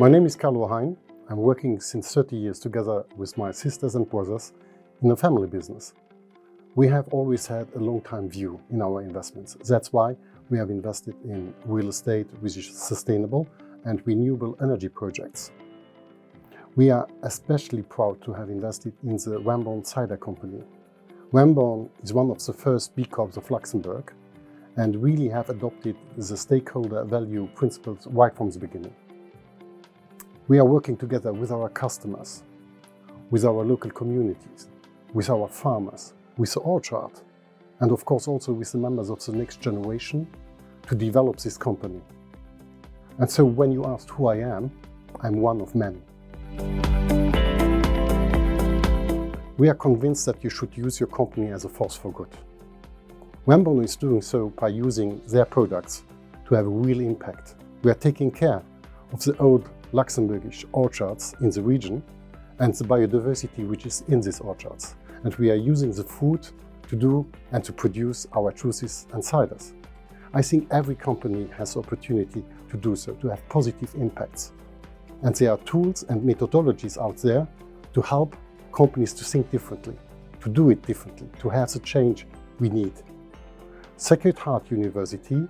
My name is Carlo Hein. I'm working since 30 years together with my sisters and brothers in a family business. We have always had a long-time view in our investments. That's why we have invested in real estate, which is sustainable, and renewable energy projects. We are especially proud to have invested in the Ramborn cider company. Ramborn is one of the first B Corps of Luxembourg and really have adopted the stakeholder value principles right from the beginning. We are working together with our customers, with our local communities, with our farmers, with the orchard, and of course also with the members of the next generation to develop this company. And so when you asked who I am, I'm one of many. We are convinced that you should use your company as a force for good. Ramborn is doing so by using their products to have a real impact. We are taking care of the old Luxembourgish orchards in the region and the biodiversity which is in these orchards. And we are using the fruit to do and to produce our juices and ciders. I think every company has the opportunity to do so, to have positive impacts. And there are tools and methodologies out there to help companies to think differently, to do it differently, to have the change we need. Sacred Heart University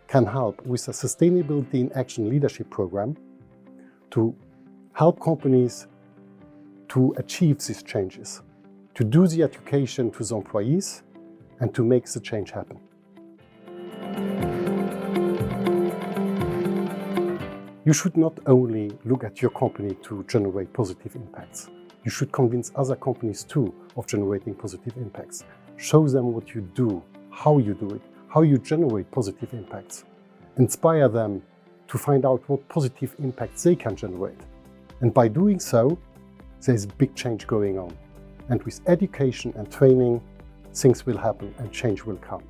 can help with a Sustainability in Action leadership program to help companies to achieve these changes, to do the education to the employees and to make the change happen. You should not only look at your company to generate positive impacts. You should convince other companies too of generating positive impacts. Show them what you do, how you do it, how you generate positive impacts. Inspire them to find out what positive impacts they can generate. And by doing so, there's a big change going on. And with education and training, things will happen and change will come.